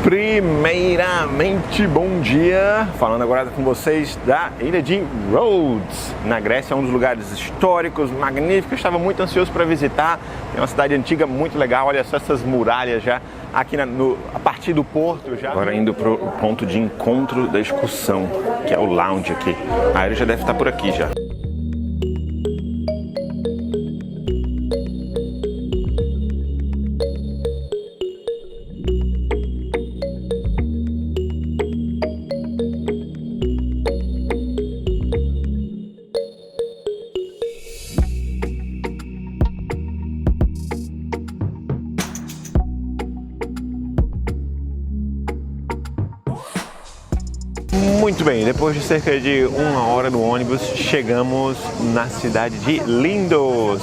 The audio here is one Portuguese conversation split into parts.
Primeiramente, bom dia! Falando agora com vocês da ilha de Rhodes, na Grécia, um dos lugares históricos, magníficos. Estava muito ansioso para visitar. É uma cidade antiga muito legal. Olha só essas muralhas já aqui a partir do porto já. Agora indo para o ponto de encontro da excursão, que é o lounge aqui. A ilha já deve estar por aqui já. Muito bem, depois de cerca de uma hora no ônibus, chegamos na cidade de Lindos.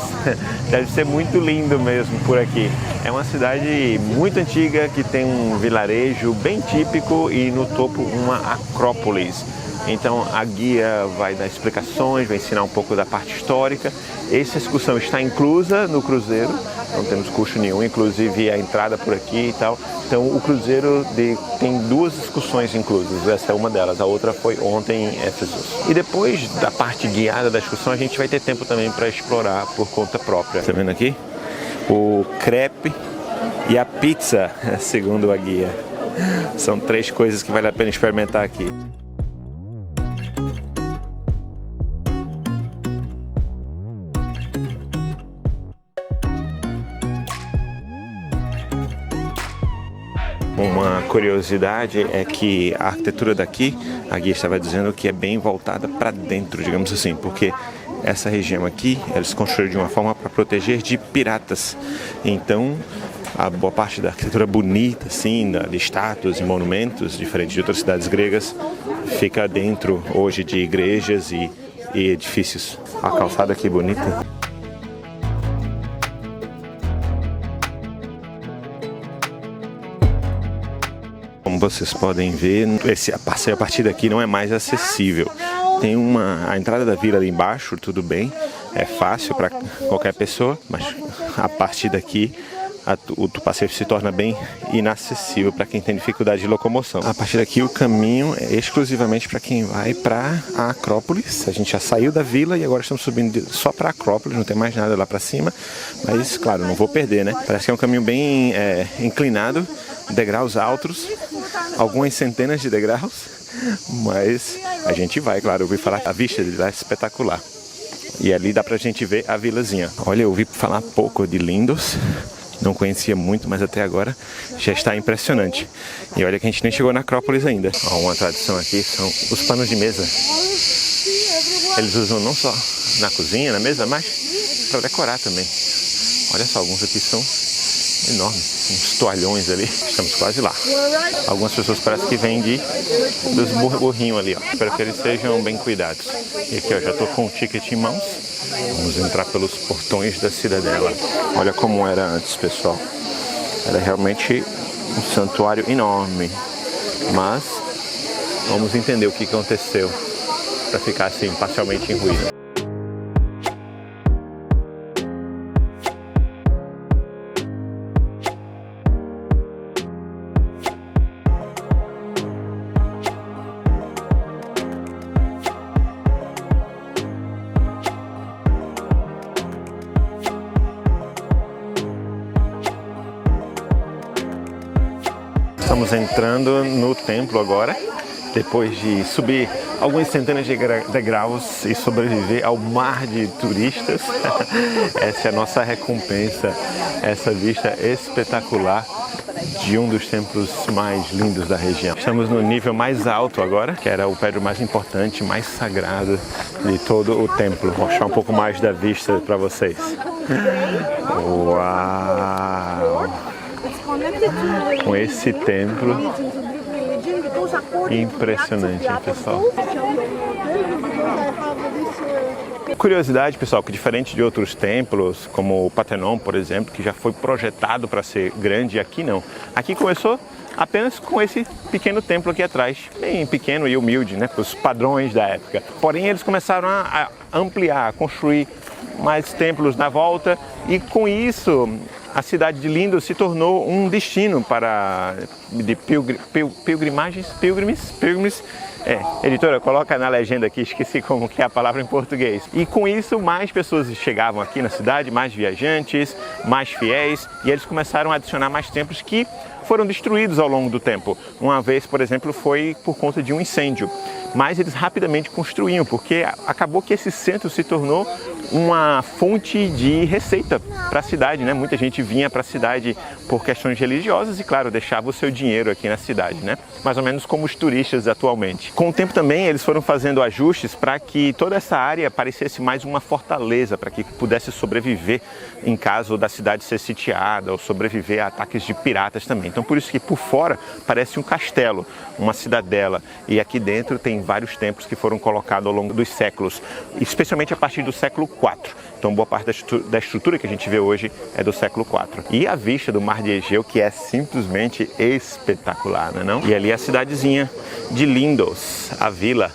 Deve ser muito lindo mesmo por aqui. É uma cidade muito antiga que tem um vilarejo bem típico e no topo uma acrópolis. Então a guia vai dar explicações, vai ensinar um pouco da parte histórica. Essa excursão está inclusa no cruzeiro, não temos custo nenhum, inclusive a entrada por aqui e tal. Então o cruzeiro tem duas excursões inclusas, essa é uma delas, a outra foi ontem em Éfeso. E depois da parte guiada da excursão a gente vai ter tempo também para explorar por conta própria. Tá vendo aqui? O crepe e a pizza, segundo a guia. São três coisas que vale a pena experimentar aqui. Uma curiosidade é que a arquitetura daqui, a guia estava dizendo que é bem voltada para dentro, digamos assim, porque essa região aqui, eles construíram de uma forma para proteger de piratas. Então, a boa parte da arquitetura bonita, assim, de estátuas e monumentos, diferente de outras cidades gregas, fica dentro hoje de igrejas e edifícios. A calçada aqui bonita. Como vocês podem ver, esse passeio a partir daqui não é mais acessível. Tem a entrada da vila ali embaixo, tudo bem, é fácil para qualquer pessoa, mas a partir daqui o passeio se torna bem inacessível para quem tem dificuldade de locomoção. A partir daqui o caminho é exclusivamente para quem vai para a Acrópolis. A gente já saiu da vila e agora estamos subindo só para a Acrópolis, não tem mais nada lá para cima, mas claro, não vou perder, né? Parece que é um caminho bem inclinado, degraus altos, algumas centenas de degraus, mas a gente vai, claro. Eu ouvi falar que a vista de lá é espetacular. E ali dá pra gente ver a vilazinha. Olha, eu ouvi falar pouco de Lindos, não conhecia muito, mas até agora já está impressionante. E olha que a gente nem chegou na Acrópolis ainda. Ó, uma tradição aqui são os panos de mesa. Eles usam não só na cozinha, na mesa, mas para decorar também. Olha só, alguns aqui são enormes, uns toalhões ali. Estamos quase lá. Algumas pessoas parecem que vêm dos burrinhos ali, ó. Espero que eles sejam bem cuidados. E aqui, ó, já estou com o ticket em mãos. Vamos entrar pelos portões da cidadela. Olha como era antes, pessoal. Era realmente um santuário enorme. Mas vamos entender o que aconteceu para ficar assim parcialmente em ruína. Estamos entrando no templo agora, depois de subir algumas centenas de degraus e sobreviver ao mar de turistas. Essa é a nossa recompensa, essa vista espetacular de um dos templos mais lindos da região. Estamos no nível mais alto agora, que era o prédio mais importante, mais sagrado de todo o templo. Vou mostrar um pouco mais da vista para vocês. Uau! Com esse templo impressionante, hein, pessoal? Curiosidade, pessoal, que diferente de outros templos, como o Partenon, por exemplo, que já foi projetado para ser grande, aqui não. Aqui começou apenas com esse pequeno templo aqui atrás, bem pequeno e humilde, né, para os padrões da época. Porém, eles começaram a ampliar, a construir mais templos na volta, e com isso a cidade de Lindos se tornou um destino para pilgrimes. Editora, coloca na legenda aqui, esqueci como que é a palavra em português. E com isso, mais pessoas chegavam aqui na cidade, mais viajantes, mais fiéis, e eles começaram a adicionar mais templos que foram destruídos ao longo do tempo. Uma vez, por exemplo, foi por conta de um incêndio. Mas eles rapidamente construíam, porque acabou que esse centro se tornou uma fonte de receita para a cidade, né? Muita gente vinha para a cidade por questões religiosas e, claro, deixava o seu dinheiro aqui na cidade, né? Mais ou menos como os turistas atualmente. Com o tempo também, eles foram fazendo ajustes para que toda essa área parecesse mais uma fortaleza, para que pudesse sobreviver em caso da cidade ser sitiada ou sobreviver a ataques de piratas também. Então, por isso que por fora parece um castelo, uma cidadela, e aqui dentro tem vários templos que foram colocados ao longo dos séculos, especialmente a partir do século IV. Então, boa parte da estrutura que a gente vê hoje é do século IV. E a vista do Mar de Egeu, que é simplesmente espetacular, não é não? E ali a cidadezinha de Lindos, a vila.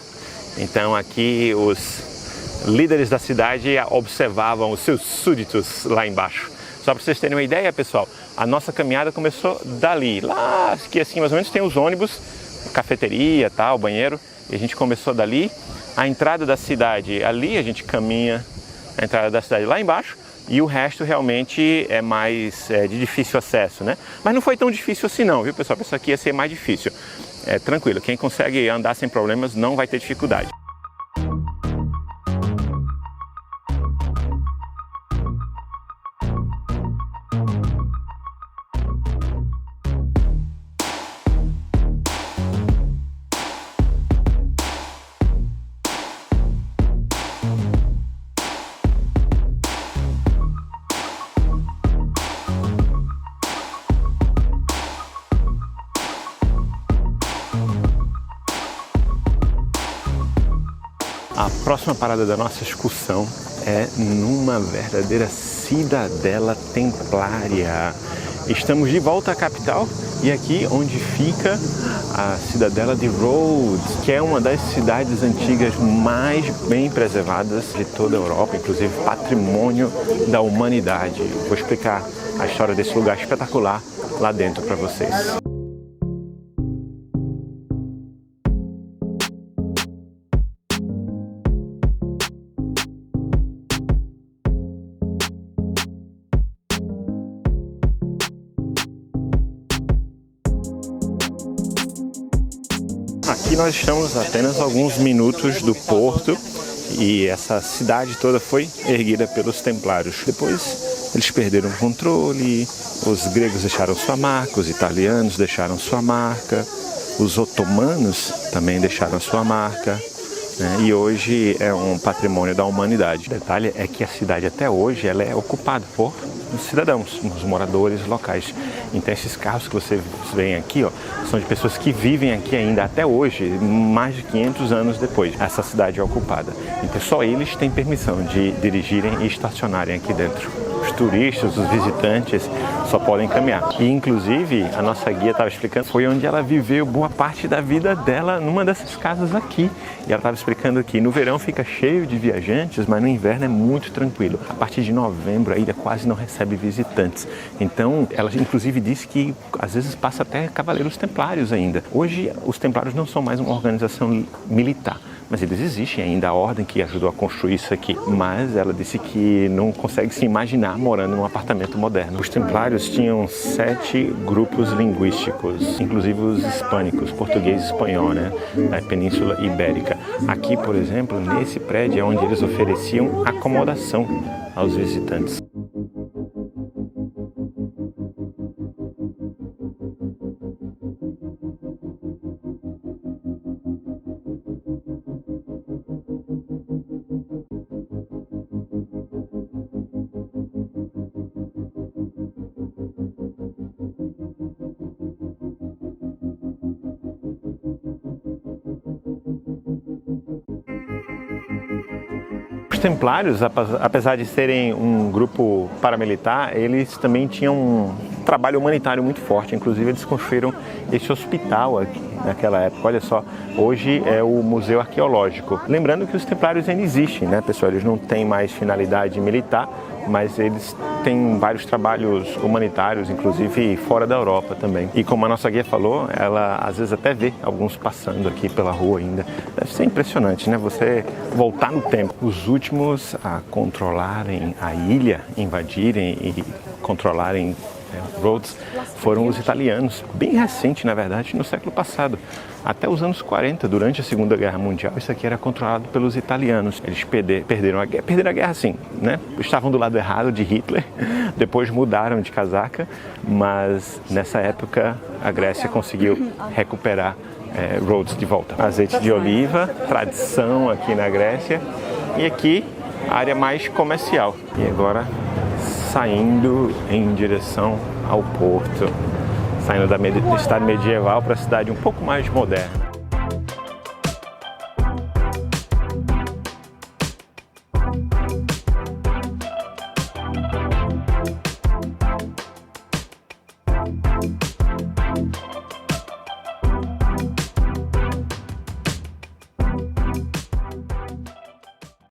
Então, aqui os líderes da cidade observavam os seus súditos lá embaixo. Só para vocês terem uma ideia, pessoal, a nossa caminhada começou dali. Lá, que assim, mais ou menos tem os ônibus, cafeteria, tal, banheiro. E a gente começou dali. A entrada da cidade, ali a gente caminha, a entrada da cidade lá embaixo, e o resto realmente é mais de difícil acesso, né? Mas não foi tão difícil assim não, viu, pessoal? Isso aqui ia ser mais difícil. Tranquilo, quem consegue andar sem problemas não vai ter dificuldade. A próxima parada da nossa excursão é numa verdadeira cidadela templária. Estamos de volta à capital e aqui onde fica a cidadela de Rhodes, que é uma das cidades antigas mais bem preservadas de toda a Europa, inclusive patrimônio da humanidade. Vou explicar a história desse lugar espetacular lá dentro para vocês. Aqui nós estamos apenas a alguns minutos do porto e essa cidade toda foi erguida pelos templários. Depois eles perderam o controle, os gregos deixaram sua marca, os italianos deixaram sua marca, os otomanos também deixaram sua marca, né? E hoje é um patrimônio da humanidade. O detalhe é que a cidade até hoje ela é ocupada por cidadãos, os moradores locais. Então esses carros que vocês veem aqui, ó, são de pessoas que vivem aqui ainda até hoje, mais de 500 anos depois. Essa cidade é ocupada. Então só eles têm permissão de dirigirem e estacionarem aqui dentro. Os turistas, os visitantes só podem caminhar. E inclusive a nossa guia estava explicando, foi onde ela viveu boa parte da vida dela numa dessas casas aqui. E ela estava explicando que no verão fica cheio de viajantes, mas no inverno é muito tranquilo. A partir de novembro a ilha quase não recebe visitantes. Então ela inclusive disse que às vezes passa até cavaleiros templários ainda. Hoje os templários não são mais uma organização militar, mas eles existem ainda, a ordem que ajudou a construir isso aqui. Mas ela disse que não consegue se imaginar morando num apartamento moderno. Os templários tinham 7 grupos linguísticos, inclusive os hispânicos, português e espanhol, né, da Península Ibérica. Aqui, por exemplo, nesse prédio é onde eles ofereciam acomodação aos visitantes. Os templários, apesar de serem um grupo paramilitar, eles também tinham um trabalho humanitário muito forte. Inclusive eles construíram esse hospital aqui naquela época. Olha só, hoje é o Museu Arqueológico. Lembrando que os templários ainda existem, né, pessoal? Eles não têm mais finalidade militar, mas eles têm vários trabalhos humanitários, inclusive fora da Europa também. E como a nossa guia falou, ela às vezes até vê alguns passando aqui pela rua ainda. Deve ser impressionante, né? Você voltar no tempo. Os últimos a controlarem a ilha, invadirem e controlarem Rhodes foram os italianos, bem recente na verdade, no século passado. Até os anos 40, durante a Segunda Guerra Mundial, isso aqui era controlado pelos italianos. Eles perderam a guerra sim, né? Estavam do lado errado de Hitler, depois mudaram de casaca, mas nessa época a Grécia conseguiu recuperar Rhodes de volta. Azeite de oliva, tradição aqui na Grécia, e aqui a área mais comercial. E agora saindo em direção ao porto, saindo da cidade medieval para a cidade um pouco mais moderna.